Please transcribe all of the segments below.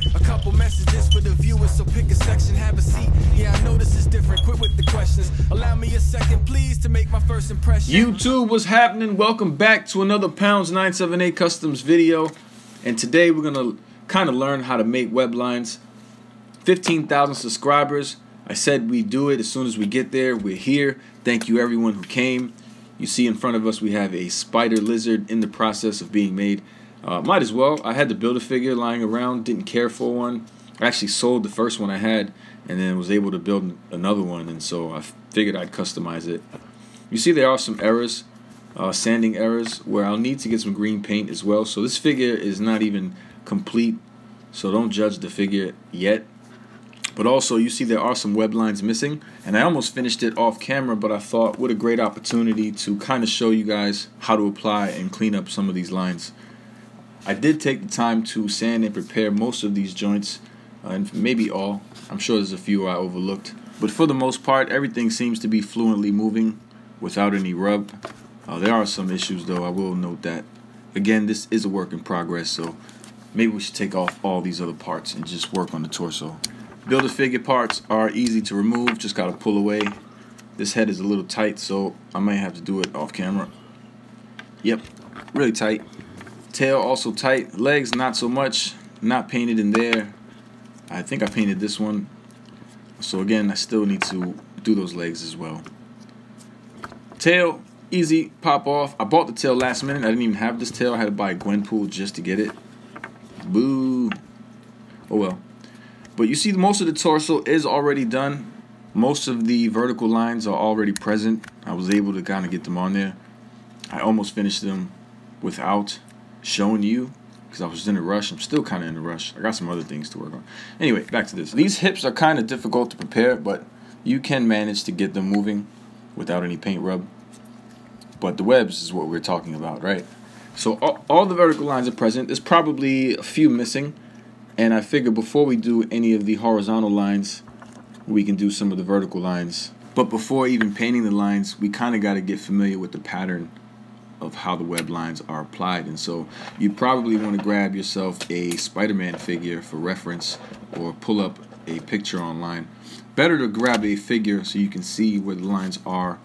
A couple messages for the viewers, so pick a section, have a seat. Yeah, I know this is different, quit with the questions. Allow me a second, please, to make my first impression. YouTube, what's happening? Welcome back to another Pounds 978 Customs video. And today we're gonna kind of learn how to make web lines. 15,000 subscribers. I said we do it as soon as we get there. We're here. Thank you everyone who came. You see in front of us we have a spider lizard in the process of being made. Might as well. I had the Build-A-Figure lying around, didn't care for one. I actually sold the first one I had and then was able to build another one, and so I figured I'd customize it. You see there are some errors, sanding errors, where I'll need to get some green paint as well. So this figure is not even complete, so don't judge the figure yet. But also you see there are some web lines missing, and I almost finished it off camera, but I thought what a great opportunity to kind of show you guys how to apply and clean up some of these lines. I did take the time to sand and prepare most of these joints, and maybe all. I'm sure there's a few I overlooked, but for the most part everything seems to be fluently moving without any rub. There are some issues though, I will note that. Again, this is a work in progress, so maybe we should take off all these other parts and just work on the torso. Build-A-Figure parts are easy to remove, just gotta pull away. This head is a little tight, so I might have to do it off camera. Yep, really tight. Tail also tight. Legs not so much, not painted in there. I think I painted this one, so again I still need to do those legs as well. Tail, easy, pop off. I bought the tail last minute. I didn't even have this tail. I had to buy a Gwenpool just to get it. Boo. Oh well. But you see most of the torso is already done. Most of the vertical lines are already present. I was able to kind of get them on there. I almost finished them without showing you because I was in a rush. I'm still kind of in a rush. I got some other things to work on. Anyway, back to this. These hips are kind of difficult to prepare, but you can manage to get them moving without any paint rub. But the webs is what we're talking about, right? So all the vertical lines are present. There's probably a few missing. And I figure before we do any of the horizontal lines, we can do some of the vertical lines. But before even painting the lines, we kind of got to get familiar with the pattern of how the web lines are applied. And so you probably want to grab yourself a Spider-Man figure for reference, or pull up a picture online. Better to grab a figure so you can see where the lines are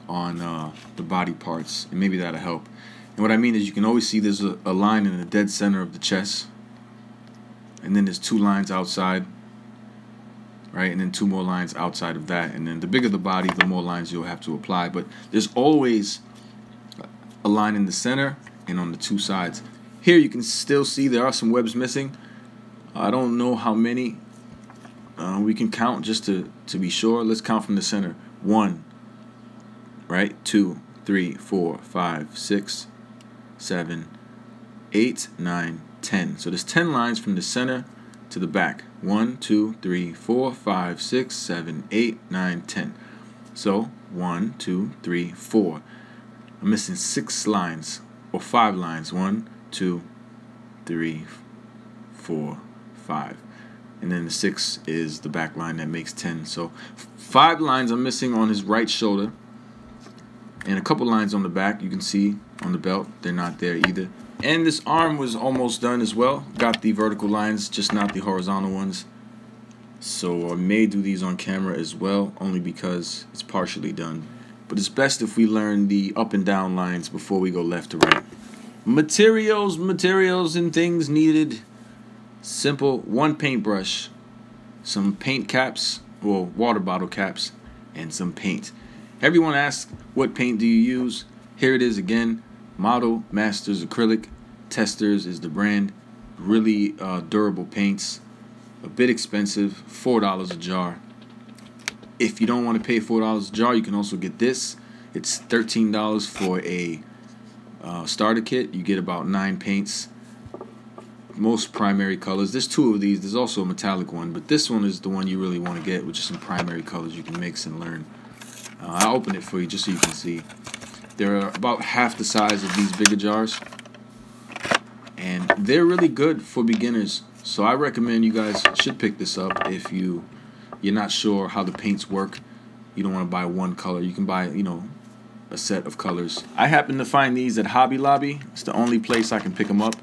on the body parts, and maybe that'll help. And what I mean is you can always see there's a line in the dead center of the chest. And then there's two lines outside, right? And then two more lines outside of that. And then the bigger the body, the more lines you'll have to apply. But there's always a line in the center and on the two sides. Here you can still see there are some webs missing. I don't know how many. We can count just to be sure. Let's count from the center. 1, right? 2, 3, 4, 5, 6, 7, 8, 9, 10. So there's 10 lines from the center to the back. 1, 2, 3, 4, 5, 6, 7, 8, 9, 10. So 1, 2, 3, 4. I'm missing 6 lines, or 5 lines. 1, 2, 3, 4, 5. And then the 6 is the back line that makes 10. So 5 lines I'm missing on his right shoulder, and a couple lines on the back. You can see on the belt they're not there either. And this arm was almost done as well. Got the vertical lines, just not the horizontal ones. So I may do these on camera as well, only because it's partially done. But it's best if we learn the up and down lines before we go left to right. Materials and things needed. Simple, 1 paintbrush, some paint caps, or water bottle caps, and some paint. Everyone asks, what paint do you use? Here it is again. Model Masters Acrylic. Testers is the brand. Really durable paints. A bit expensive, $4 a jar. If you don't want to pay $4 a jar, you can also get this. It's $13 for a starter kit. You get about 9 paints. Most primary colors. There's 2 of these. There's also a metallic one, but this one is the one you really want to get, which is some primary colors you can mix and learn. I'll open it for you just so you can see. They're about half the size of these bigger jars, and they're really good for beginners. So I recommend you guys should pick this up if you're not sure how the paints work. You don't want to buy one color. You can buy, a set of colors. I happen to find these at Hobby Lobby. It's the only place I can pick them up.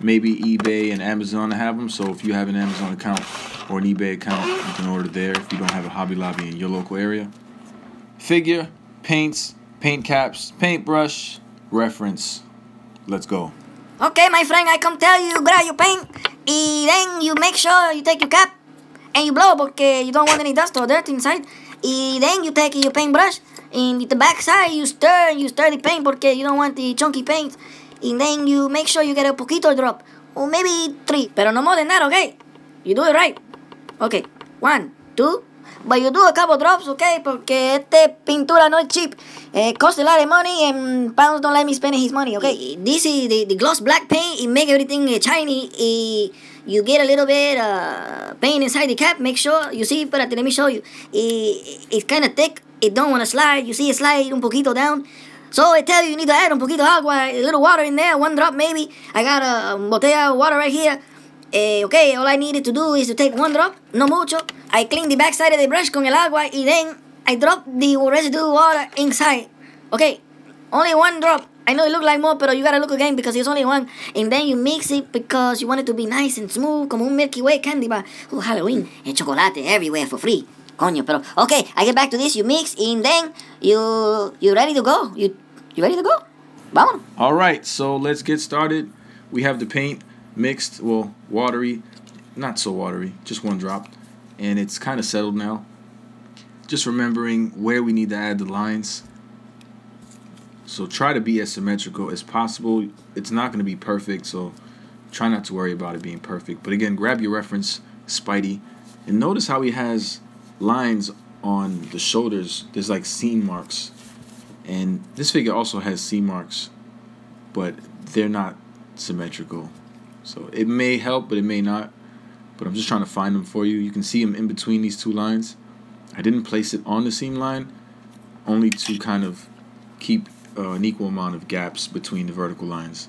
maybe eBay and Amazon have them. So if you have an Amazon account or an eBay account, you can order there if you don't have a Hobby Lobby in your local area. Figure, paints, paint caps, paintbrush, reference. Let's go. Okay, my friend, I come tell you, grab your paint, and then you make sure you take your cap and you blow because you don't want any dust or dirt inside. And then you take your paintbrush and the back side you stir the paint because you don't want the chunky paint. And then you make sure you get a poquito drop, or maybe 3, pero no more than that, okay? You do it right. Okay, 1, 2. But you do a couple drops, okay? Porque pintura no es cheap. It costs a lot of money and Pounds don't let me spend his money, okay? This is the gloss black paint. It make everything shiny. You get a little bit paint inside the cap. Make sure you see, but let me show you. It's kind of thick. It don't want to slide. You see it slide un poquito down. So I tell you need to add un poquito agua, a little water in there, 1 drop maybe. I got a botella of water right here. Okay, all I needed to do is to take 1 drop, no mucho. I clean the back side of the brush con el agua y then I drop the residue water inside. Okay, only 1 drop. I know it look like more, but you gotta look again because it's only 1. And then you mix it because you want it to be nice and smooth, como un Milky Way candy bar. Oh, Halloween, and chocolate everywhere for free. Coño, pero okay, I get back to this. You mix and then you ready to go. You ready to go? Vámonos. All right, so let's get started. We have the paint mixed, well, watery, not so watery, just 1 drop, and it's kind of settled now. Just remembering where we need to add the lines. So try to be as symmetrical as possible. It's not going to be perfect, so try not to worry about it being perfect. But again, grab your reference, Spidey, and notice how he has lines on the shoulders. There's like seam marks, and this figure also has seam marks, but they're not symmetrical. So it may help, but it may not. But I'm just trying to find them for you. You can see them in between these 2 lines. I didn't place it on the seam line, only to kind of keep an equal amount of gaps between the vertical lines.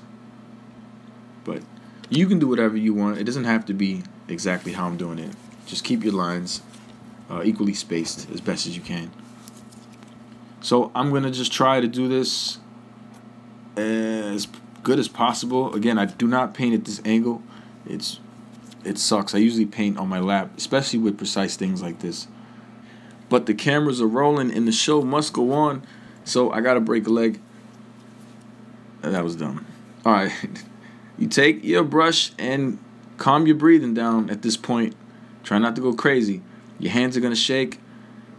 But you can do whatever you want. It doesn't have to be exactly how I'm doing it. Just keep your lines equally spaced as best as you can. So I'm going to just try to do this as good as possible. Again, I do not paint at this angle. It sucks. I usually paint on my lap, especially with precise things like this. But the cameras are rolling and the show must go on, so I gotta break a leg. That was dumb. Alright, you take your brush and calm your breathing down at this point. Try not to go crazy. Your hands are gonna shake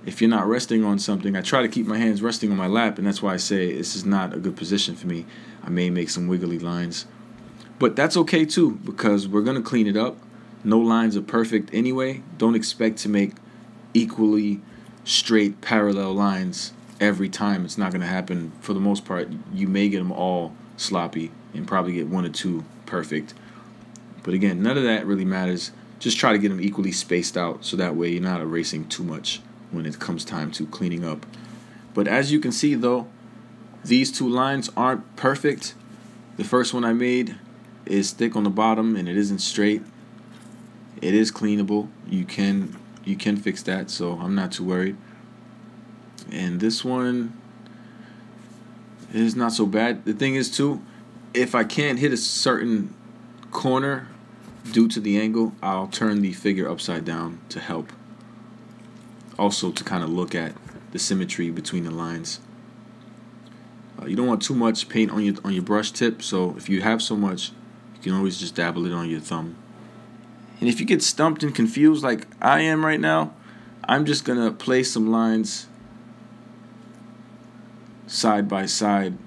if you're not resting on something. I try to keep my hands resting on my lap, and that's why I say this is not a good position for me. I may make some wiggly lines, but that's okay too, because we're gonna clean it up. No lines are perfect anyway. Don't expect to make equally straight parallel lines every time. It's not gonna happen. For the most part, you may get them all sloppy and probably get 1 or 2 perfect, but again, none of that really matters. Just try to get them equally spaced out, so that way you're not erasing too much when it comes time to cleaning up. But as you can see though, these 2 lines aren't perfect. The first one I made is thick on the bottom and it isn't straight. It is cleanable. You can fix that, so I'm not too worried. And this one is not so bad. The thing is too, if I can't hit a certain corner due to the angle, I'll turn the figure upside down to help. Also to kind of look at the symmetry between the lines. You don't want too much paint on your brush tip, so if you have so much, you can always just dabble it on your thumb. And if you get stumped and confused like I am right now, I'm just gonna place some lines side by side,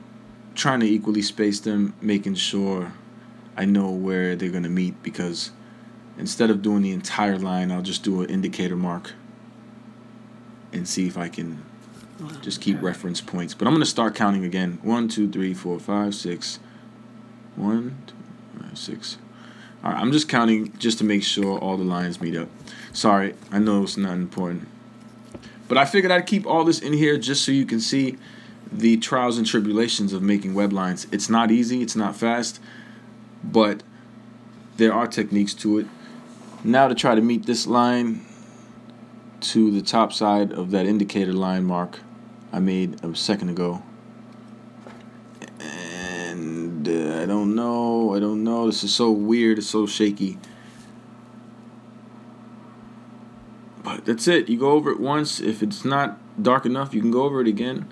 trying to equally space them, making sure I know where they're gonna meet, because instead of doing the entire line, I'll just do an indicator mark and see if I can just keep reference points. But I'm going to start counting again. 1, 2, 3, 4, 5, 6. 1, 2, 5, 6. All right, I'm just counting just to make sure all the lines meet up. Sorry, I know it's not important. But I figured I'd keep all this in here just so you can see the trials and tribulations of making web lines. It's not easy, it's not fast, but there are techniques to it. Now to try to meet this line to the top side of that indicator line mark I made a second ago. And I don't know. This is so weird. It's so shaky. But that's it. You go over it once. If it's not dark enough, you can go over it again.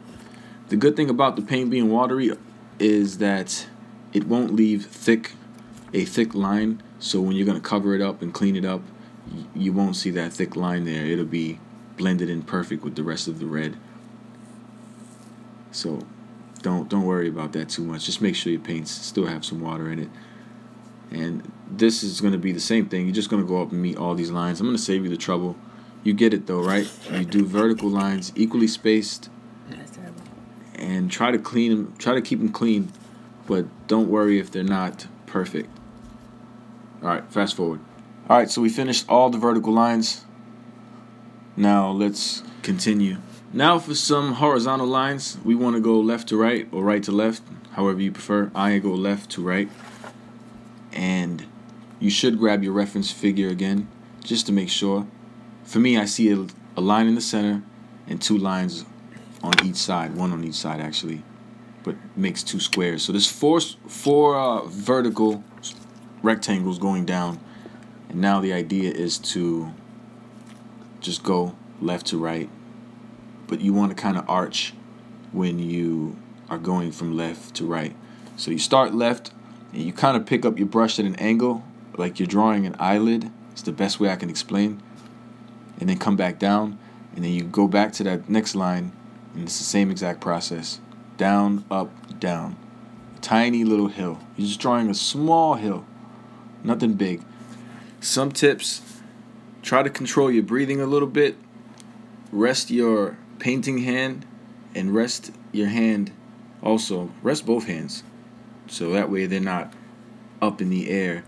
The good thing about the paint being watery is that it won't leave a thick line. So when you're going to cover it up and clean it up, you won't see that thick line there. It'll be blended in perfect with the rest of the red. So don't worry about that too much. Just make sure your paints still have some water in it. And this is going to be the same thing. You're just going to go up and meet all these lines. I'm going to save you the trouble. You get it though, right? You do vertical lines, equally spaced, and try to clean them. Try to keep them clean, but don't worry if they're not perfect. All right, fast forward. All right, so we finished all the vertical lines. Now let's continue. Now for some horizontal lines, we want to go left to right or right to left, however you prefer. I go left to right. And you should grab your reference figure again, just to make sure. For me, I see a line in the center and two lines on each side, one on each side actually, but makes two squares. So there's four vertical rectangles going down, and now the idea is to just go left to right, but you want to kind of arch when you are going from left to right. So you start left and you kind of pick up your brush at an angle like you're drawing an eyelid. It's the best way I can explain. And then come back down, and then you go back to that next line, and it's the same exact process. Down, up, down. A tiny little hill. You're just drawing a small hill. Nothing big. Some tips: try to control your breathing a little bit. Rest your painting hand, and rest your hand also. Rest both hands, so that way they're not up in the air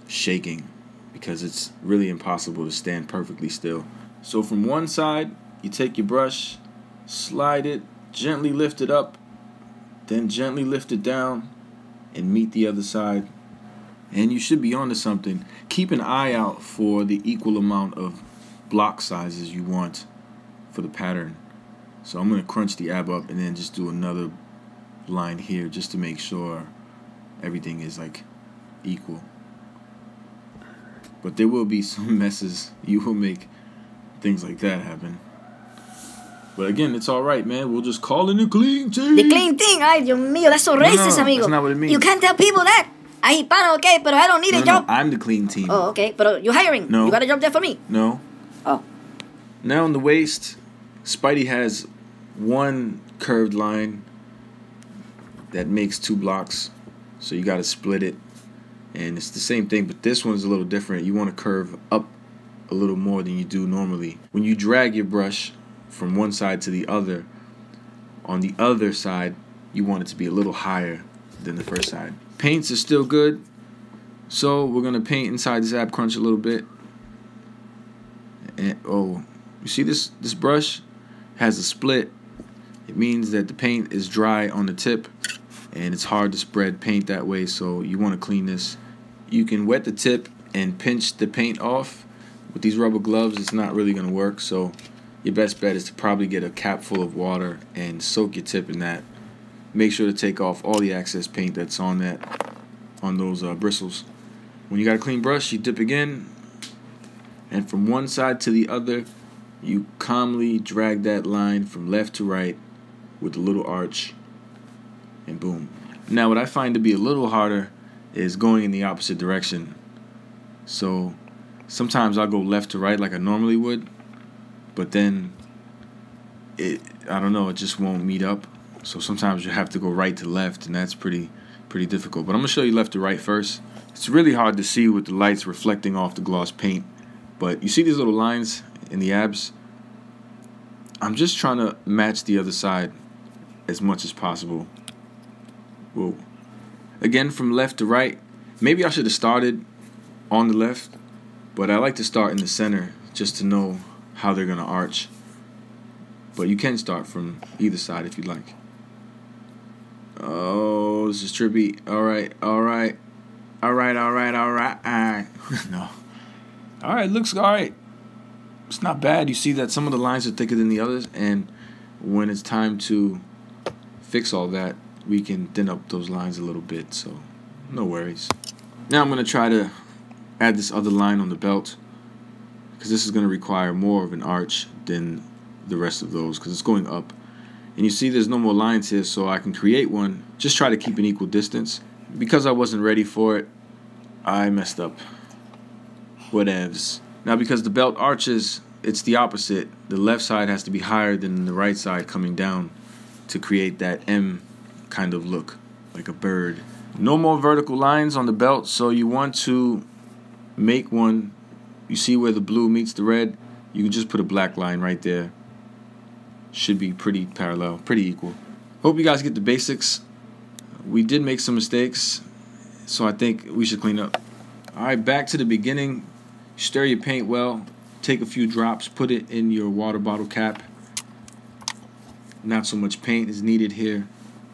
shaking, because it's really impossible to stand perfectly still. So from one side, you take your brush, slide it, gently lift it up, then gently lift it down, and meet the other side. And you should be onto something. Keep an eye out for the equal amount of block sizes you want for the pattern. So I'm going to crunch the ab up and then just do another line here just to make sure everything is like equal. But there will be some messes. You will make things like that happen. But again, it's alright, man. We'll just call it a clean team. The clean thing. Ay, Dios mío, that's so racist, amigo. That's not what it means. You can't tell people that. I hispano, okay, but I don't need a job. No, I'm the clean team. Oh, okay, but you're hiring. No. You got a job there for me. No. Oh. Now on the waist, Spidey has one curved line that makes two blocks. So you got to split it. And it's the same thing, but this one's a little different. You want to curve up a little more than you do normally. When you drag your brush from one side to the other, on the other side, you want it to be a little higher than the first side. Paints are still good, so we're going to paint inside this ab crunch a little bit. And oh, you see this brush has a split. It means that the paint is dry on the tip, and it's hard to spread paint that way, so you want to clean this. You can wet the tip and pinch the paint off. With these rubber gloves, it's not really going to work, so your best bet is to probably get a cap full of water and soak your tip in that. Make sure to take off all the excess paint that's on those bristles. When you got a clean brush, you dip again, and from one side to the other, you calmly drag that line from left to right with a little arch, and boom. Now what I find to be a little harder is going in the opposite direction. So sometimes I'll go left to right like I normally would, but then I don't know, it just won't meet up. So sometimes you have to go right to left, and that's pretty difficult. But I'm going to show you left to right first. It's really hard to see with the lights reflecting off the gloss paint, but you see these little lines in the abs? I'm just trying to match the other side as much as possible. Whoa. Again, from left to right. Maybe I should have started on the left, but I like to start in the center just to know how they're going to arch. But you can start from either side if you like. Oh, this is trippy. Alright. No. Alright, looks alright. It's not bad. You see that some of the lines are thicker than the others, and when it's time to fix all that, we can thin up those lines a little bit, so no worries. Now I'm going to try to add this other line on the belt, because this is going to require more of an arch than the rest of those, because it's going up. And you see there's no more lines here, so I can create one. Just try to keep an equal distance. Because I wasn't ready for it, I messed up. Whatevs. Now because the belt arches, it's the opposite. The left side has to be higher than the right side coming down to create that M kind of look, like a bird. No more vertical lines on the belt, so you want to make one. You see where the blue meets the red? You can just put a black line right there. Should be pretty parallel, pretty equal. Hope you guys get the basics. We did make some mistakes, so I think we should clean up. Alright, back to the beginning. Stir your paint well. Take a few drops, put it in your water bottle cap. Not so much paint is needed here.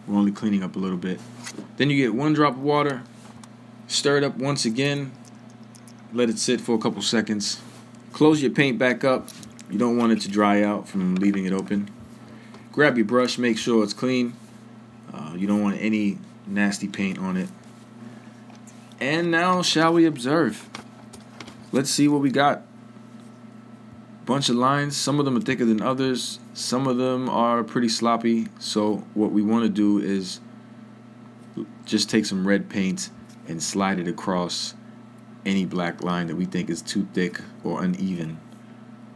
We're only cleaning up a little bit. Then you get 1 drop of water. Stir it up once again. Let it sit for a couple seconds. Close your paint back up. You don't want it to dry out from leaving it open. Grab your brush, make sure it's clean. You don't want any nasty paint on it. And now shall we observe? Let's see what we got. Bunch of lines. Some of them are thicker than others. Some of them are pretty sloppy. So what we want to do is just take some red paint and slide it across any black line that we think is too thick or uneven.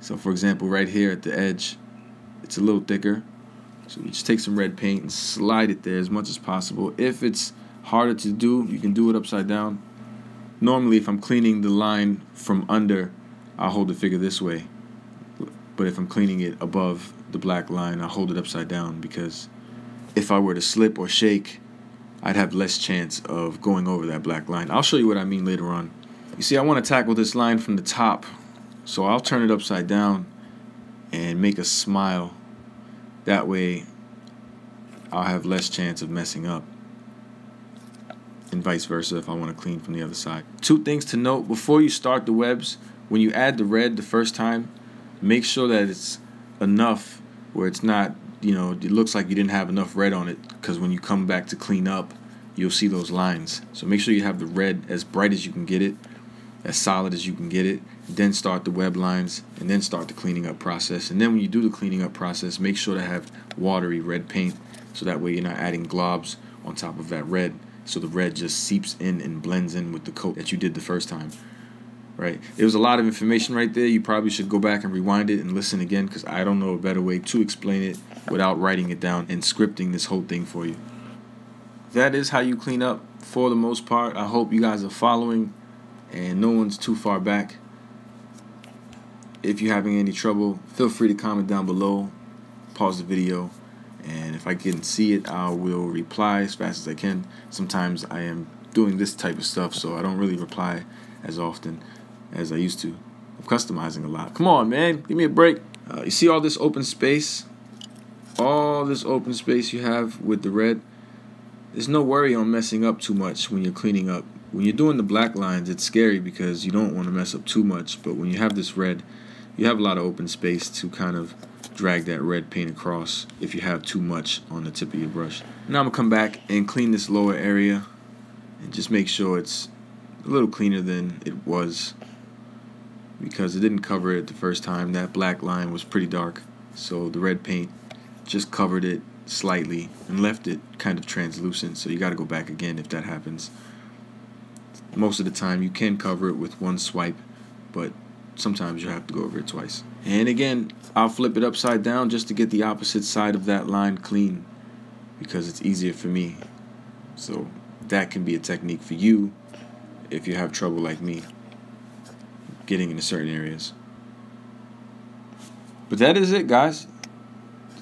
So for example, right here at the edge, it's a little thicker. So we just take some red paint and slide it there as much as possible. If it's harder to do, you can do it upside down. Normally, if I'm cleaning the line from under, I'll hold the figure this way. But if I'm cleaning it above the black line, I'll hold it upside down, because if I were to slip or shake, I'd have less chance of going over that black line. I'll show you what I mean later on. You see, I want to tackle this line from the top, so I'll turn it upside down and make a smile. That way, I'll have less chance of messing up, and vice versa if I want to clean from the other side. 2 things to note before you start the webs. When you add the red the first time, make sure that it's enough where it's not, it looks like you didn't have enough red on it, because when you come back to clean up, you'll see those lines. So make sure you have the red as bright as you can get it, as solid as you can get it. Then start the web lines, and then start the cleaning up process. And then when you do the cleaning up process, make sure to have watery red paint, so that way you're not adding globs on top of that red, so the red just seeps in and blends in with the coat that you did the first time. Right? It was a lot of information right there. You probably should go back and rewind it and listen again, because I don't know a better way to explain it without writing it down and scripting this whole thing for you. That is how you clean up for the most part. I hope you guys are following and no one's too far back. If you're having any trouble, feel free to comment down below, pause the video, and if I can see it, I will reply as fast as I can. Sometimes I am doing this type of stuff, so I don't really reply as often as I used to. I'm customizing a lot. Come on, man, give me a break. You see all this open space? All this open space you have with the red? There's no worry on messing up too much when you're cleaning up. When you're doing the black lines, it's scary because you don't want to mess up too much, but when you have this red, you have a lot of open space to kind of drag that red paint across if you have too much on the tip of your brush. Now I'm going to come back and clean this lower area and just make sure it's a little cleaner than it was, because it didn't cover it the first time. That black line was pretty dark, so the red paint just covered it slightly and left it kind of translucent, so you got to go back again if that happens. Most of the time you can cover it with one swipe, but sometimes you have to go over it twice. And again, I'll flip it upside down just to get the opposite side of that line clean, because it's easier for me. So that can be a technique for you if you have trouble like me getting into certain areas. But that is it, guys.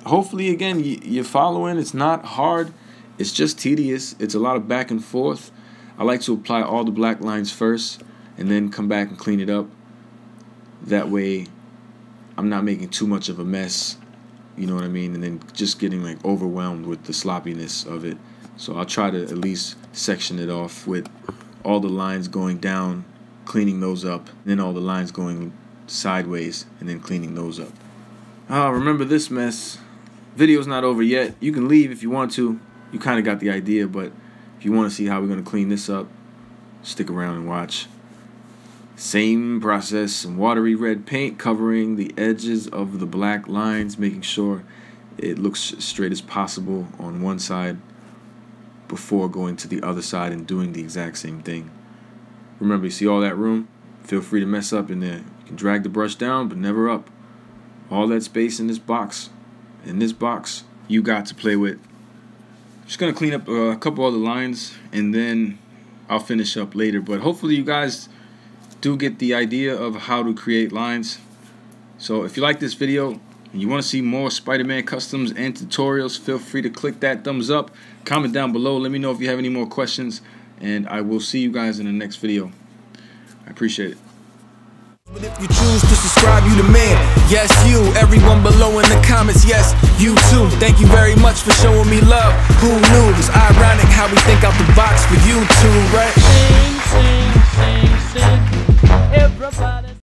Hopefully, again, you're following. It's not hard. It's just tedious. It's a lot of back and forth. I like to apply all the black lines first and then come back and clean it up. That way, I'm not making too much of a mess, you know what I mean? And then just getting like overwhelmed with the sloppiness of it. So I'll try to at least section it off with all the lines going down, cleaning those up, and then all the lines going sideways and then cleaning those up. Remember this mess. Video's not over yet. You can leave if you want to. you kind of got the idea, but if you want to see how we're going to clean this up, stick around and watch. Same process, some watery red paint covering the edges of the black lines, making sure it looks as straight as possible on one side before going to the other side and doing the exact same thing. Remember, you see all that room? Feel free to mess up in there. You can drag the brush down, but never up. All that space in this box, you got to play with. Just gonna clean up a couple other lines, and then I'll finish up later. But hopefully you guys do get the idea of how to create lines. So if you like this video and you want to see more Spider-Man customs and tutorials, feel free to click that thumbs up. Comment down below. Let me know if you have any more questions, and I will see you guys in the next video. I appreciate it. But if you choose to subscribe, you the man. Yes, you. Everyone below in the comments, yes, you too. Thank you very much for showing me love. Who knew? It's ironic how we think out the box for you too, right?